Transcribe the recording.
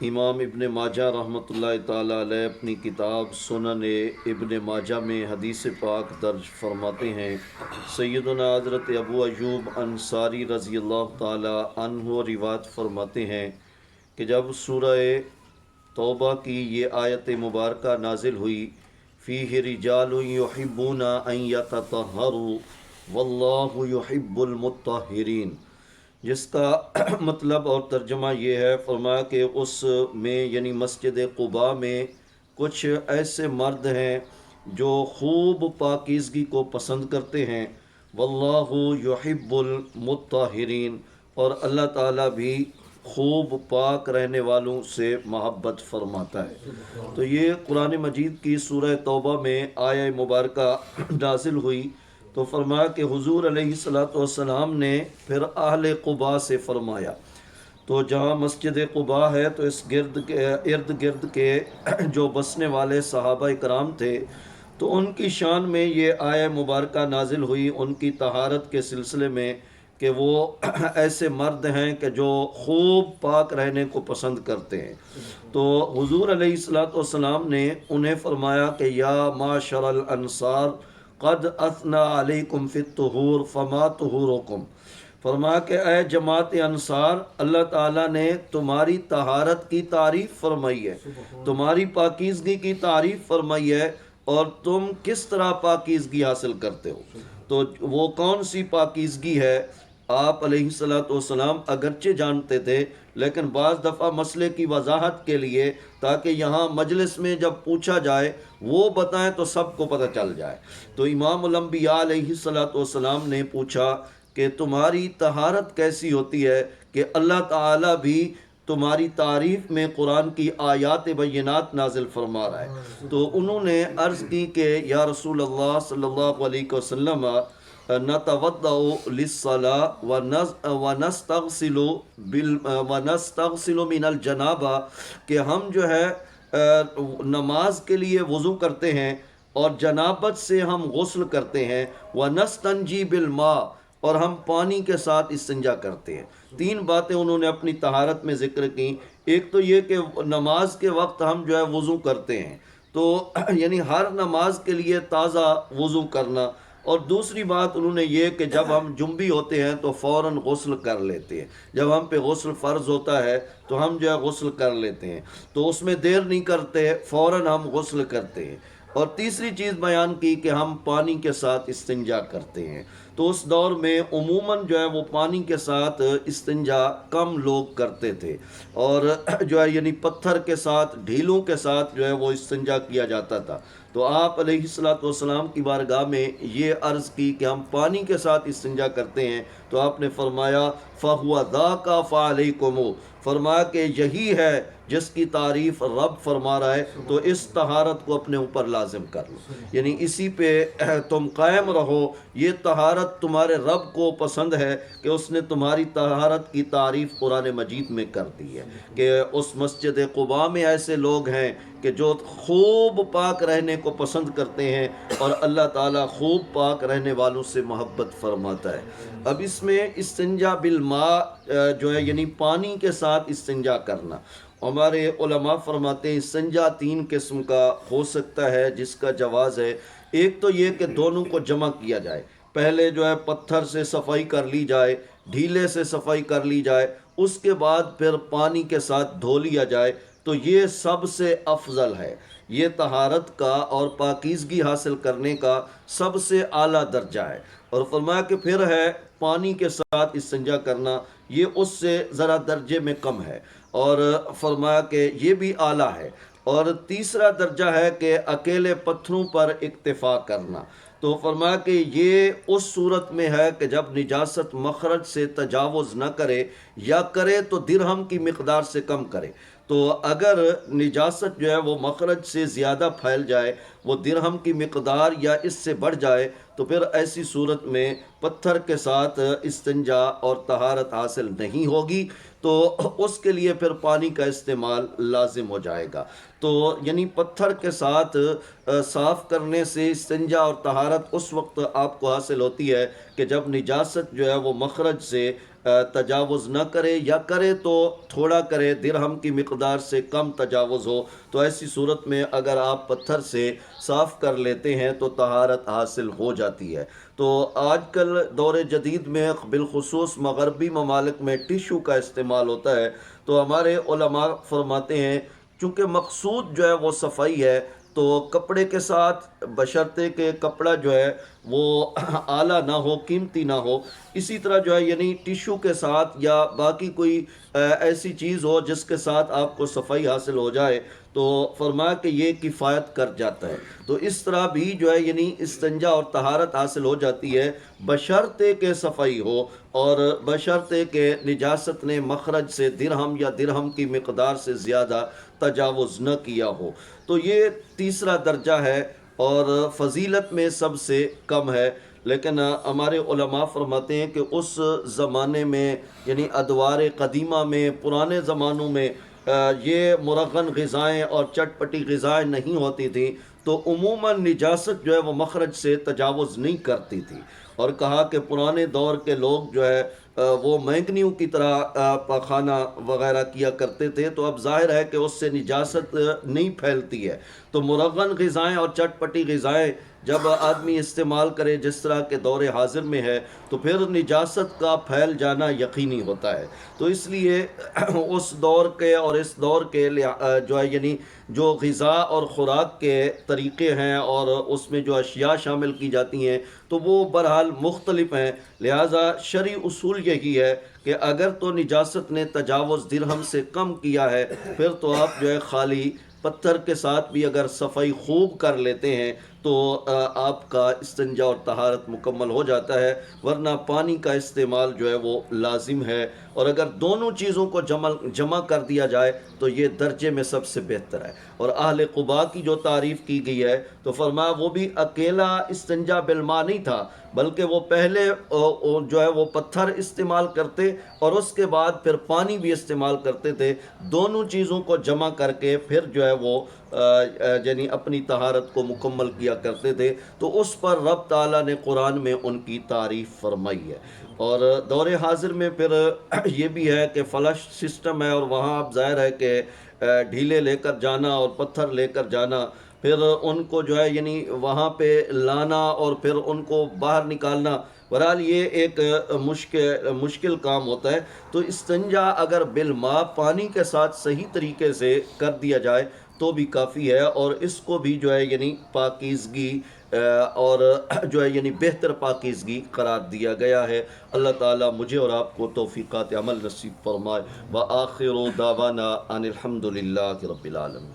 امام ابن ماجہ رحمۃ اللہ تعالیٰ علیہ اپنی کتاب سنن ابن ماجہ میں حدیث پاک درج فرماتے ہیں، سیدنا حضرت ابو ایوب انصاری رضی اللہ تعالیٰ عنہ روایت فرماتے ہیں کہ جب سورہ توبہ کی یہ آیت مبارکہ نازل ہوئی، فیہ رجال یحبون ان یتطہروا واللہ یحب المطہرین، جس کا مطلب اور ترجمہ یہ ہے، فرمایا کہ اس میں یعنی مسجد قباء میں کچھ ایسے مرد ہیں جو خوب پاکیزگی کو پسند کرتے ہیں، واللہ یحب المطہرین، اور اللہ تعالیٰ بھی خوب پاک رہنے والوں سے محبت فرماتا ہے۔ تو یہ قرآن مجید کی سورہ توبہ میں آیہ مبارکہ نازل ہوئی، تو فرمایا کہ حضور علیہ السلام نے پھر اہل قباء سے فرمایا، تو جہاں مسجد قباء ہے تو اس ارد گرد کے جو بسنے والے صحابہ کرام تھے، تو ان کی شان میں یہ آیہ مبارکہ نازل ہوئی ان کی طہارت کے سلسلے میں، کہ وہ ایسے مرد ہیں کہ جو خوب پاک رہنے کو پسند کرتے ہیں۔ تو حضور علیہ السلام نے انہیں فرمایا کہ یا معاشر الانصار قد اثنا علیکم فی الطہور فما طہورکم، فرمایا کہ اے جماعت انصار، اللہ تعالیٰ نے تمہاری طہارت کی تعریف فرمائی ہے، تمہاری پاکیزگی کی تعریف فرمائی ہے، اور تم کس طرح پاکیزگی حاصل کرتے ہو۔ تو وہ کون سی پاکیزگی ہے؟ آپ علیہ السلام اگرچہ جانتے تھے، لیکن بعض دفعہ مسئلے کی وضاحت کے لیے، تاکہ یہاں مجلس میں جب پوچھا جائے وہ بتائیں تو سب کو پتہ چل جائے، تو امام الانبیاء علیہ السلام نے پوچھا کہ تمہاری طہارت کیسی ہوتی ہے کہ اللہ تعالیٰ بھی تمہاری تعریف میں قرآن کی آیات بینات نازل فرما رہا ہے۔ تو انہوں نے عرض کی کہ یا رسول اللہ صلی اللہ علیہ وسلم، نتوضأ للصلاة ونستغسل من الجنابہ، کہ ہم جو ہے نماز کے لیے وضو کرتے ہیں اور جنابت سے ہم غسل کرتے ہیں، ونستنجی بالماء، اور ہم پانی کے ساتھ استنجا کرتے ہیں۔ تین باتیں انہوں نے اپنی طہارت میں ذکر کی۔ ایک تو یہ کہ نماز کے وقت ہم جو ہے وضو کرتے ہیں، تو یعنی ہر نماز کے لیے تازہ وضو کرنا، اور دوسری بات انہوں نے یہ کہ جب ہم جنبی ہوتے ہیں تو فوراً غسل کر لیتے ہیں، جب ہم پہ غسل فرض ہوتا ہے تو ہم جو ہے غسل کر لیتے ہیں، تو اس میں دیر نہیں کرتے، فوراً ہم غسل کرتے ہیں۔ اور تیسری چیز بیان کی کہ ہم پانی کے ساتھ استنجا کرتے ہیں۔ تو اس دور میں عموماً جو ہے وہ پانی کے ساتھ استنجا کم لوگ کرتے تھے، اور جو ہے یعنی پتھر کے ساتھ، ڈھیلوں کے ساتھ جو ہے وہ استنجا کیا جاتا تھا۔ تو آپ علیہ السلام کی بارگاہ میں یہ عرض کی کہ ہم پانی کے ساتھ استنجا کرتے ہیں، تو آپ نے فرمایا فَهُوَ ذَاكَ فَعَلَيْكُمُ، فرمایا کہ یہی ہے جس کی تعریف رب فرما رہا ہے، تو اس طہارت کو اپنے اوپر لازم کر لو، یعنی اسی پہ تم قائم رہو۔ یہ طہارت تمہارے رب کو پسند ہے کہ اس نے تمہاری طہارت کی تعریف قرآن مجید میں کر دی ہے، کہ اس مسجد قباء میں ایسے لوگ ہیں کہ جو خوب پاک رہنے کو پسند کرتے ہیں، اور اللہ تعالیٰ خوب پاک رہنے والوں سے محبت فرماتا ہے۔ اب اس میں استنجا بالماء جو ہے یعنی پانی کے ساتھ استنجا کرنا، ہمارے علماء فرماتے ہیں استنجا تین قسم کا ہو سکتا ہے جس کا جواز ہے۔ ایک تو یہ کہ دونوں کو جمع کیا جائے، پہلے جو ہے پتھر سے صفائی کر لی جائے، ڈھیلے سے صفائی کر لی جائے، اس کے بعد پھر پانی کے ساتھ دھو لیا جائے، تو یہ سب سے افضل ہے، یہ طہارت کا اور پاکیزگی حاصل کرنے کا سب سے اعلیٰ درجہ ہے۔ اور فرمایا کہ پھر ہے پانی کے ساتھ استنجا کرنا، یہ اس سے ذرا درجے میں کم ہے، اور فرمایا کہ یہ بھی اعلیٰ ہے۔ اور تیسرا درجہ ہے کہ اکیلے پتھروں پر اکتفا کرنا، تو فرمایا کہ یہ اس صورت میں ہے کہ جب نجاست مخرج سے تجاوز نہ کرے، یا کرے تو درہم کی مقدار سے کم کرے۔ تو اگر نجاست جو ہے وہ مخرج سے زیادہ پھیل جائے، وہ درہم کی مقدار یا اس سے بڑھ جائے، تو پھر ایسی صورت میں پتھر کے ساتھ استنجا اور طہارت حاصل نہیں ہوگی، تو اس کے لیے پھر پانی کا استعمال لازم ہو جائے گا۔ تو یعنی پتھر کے ساتھ صاف کرنے سے استنجا اور طہارت اس وقت آپ کو حاصل ہوتی ہے کہ جب نجاست جو ہے وہ مخرج سے تجاوز نہ کرے، یا کرے تو تھوڑا کرے، درہم کی مقدار سے کم تجاوز ہو، تو ایسی صورت میں اگر آپ پتھر سے صاف کر لیتے ہیں تو طہارت حاصل ہو جاتی ہے۔ تو آج کل دور جدید میں بالخصوص مغربی ممالک میں ٹیشو کا استعمال ہوتا ہے، تو ہمارے علماء فرماتے ہیں چونکہ مقصود جو ہے وہ صفائی ہے، تو کپڑے کے ساتھ بشرطے کہ کپڑا جو ہے وہ اعلیٰ نہ ہو، قیمتی نہ ہو، اسی طرح جو ہے یعنی ٹیشو کے ساتھ یا باقی کوئی ایسی چیز ہو جس کے ساتھ آپ کو صفائی حاصل ہو جائے، تو فرمایا کہ یہ کفایت کر جاتا ہے۔ تو اس طرح بھی جو ہے یعنی استنجا اور طہارت حاصل ہو جاتی ہے، بشرطے کہ صفائی ہو، اور بشرطے کہ نجاست نے مخرج سے درہم یا درہم کی مقدار سے زیادہ تجاوز نہ کیا ہو۔ تو یہ تیسرا درجہ ہے اور فضیلت میں سب سے کم ہے، لیکن ہمارے علماء فرماتے ہیں کہ اس زمانے میں یعنی ادوار قدیمہ میں، پرانے زمانوں میں یہ مرغن غذائیں اور چٹ پٹی غذائیں نہیں ہوتی تھیں، تو عموماً نجاست جو ہے وہ مخرج سے تجاوز نہیں کرتی تھی، اور کہا کہ پرانے دور کے لوگ جو ہے وہ مینگنیوں کی طرح پاخانہ وغیرہ کیا کرتے تھے، تو اب ظاہر ہے کہ اس سے نجاست نہیں پھیلتی ہے۔ تو مرغن غذائیں اور چٹ پٹی غذائیں جب آدمی استعمال کرے جس طرح کے دور حاضر میں ہے، تو پھر نجاست کا پھیل جانا یقینی ہوتا ہے۔ تو اس لیے اس دور کے اور اس دور کے جو ہے یعنی جو غذا اور خوراک کے طریقے ہیں اور اس میں جو اشیاء شامل کی جاتی ہیں، تو وہ بہرحال مختلف ہیں، لہٰذا شرعی اصول یہی ہے کہ اگر تو نجاست نے تجاوز درہم سے کم کیا ہے، پھر تو آپ جو ہے خالی پتھر کے ساتھ بھی اگر صفائی خوب کر لیتے ہیں تو آپ کا استنجا اور طہارت مکمل ہو جاتا ہے، ورنہ پانی کا استعمال جو ہے وہ لازم ہے، اور اگر دونوں چیزوں کو جمع کر دیا جائے تو یہ درجے میں سب سے بہتر ہے۔ اور اہل قباء کی جو تعریف کی گئی ہے تو فرمایا وہ بھی اکیلا استنجا بالماء نہیں تھا، بلکہ وہ پہلے جو ہے وہ پتھر استعمال کرتے اور اس کے بعد پھر پانی بھی استعمال کرتے تھے، دونوں چیزوں کو جمع کر کے پھر جو ہے وہ یعنی اپنی طہارت کو مکمل کیا کرتے تھے۔ تو اس پر رب تعالیٰ نے قرآن میں ان کی تعریف فرمائی ہے۔ اور دور حاضر میں پھر یہ بھی ہے کہ فلش سسٹم ہے، اور وہاں اب ظاہر ہے کہ ڈھیلے لے کر جانا اور پتھر لے کر جانا، پھر ان کو جو ہے یعنی وہاں پہ لانا اور پھر ان کو باہر نکالنا، بہرحال یہ ایک مشکل کام ہوتا ہے۔ تو استنجا اگر بالماء پانی کے ساتھ صحیح طریقے سے کر دیا جائے تو بھی کافی ہے، اور اس کو بھی جو ہے یعنی پاکیزگی اور جو ہے یعنی بہتر پاکیزگی قرار دیا گیا ہے۔ اللہ تعالیٰ مجھے اور آپ کو توفیقات عمل نصیب فرمائے۔ وآخر دعوانا ان الحمد للہ رب العالمین۔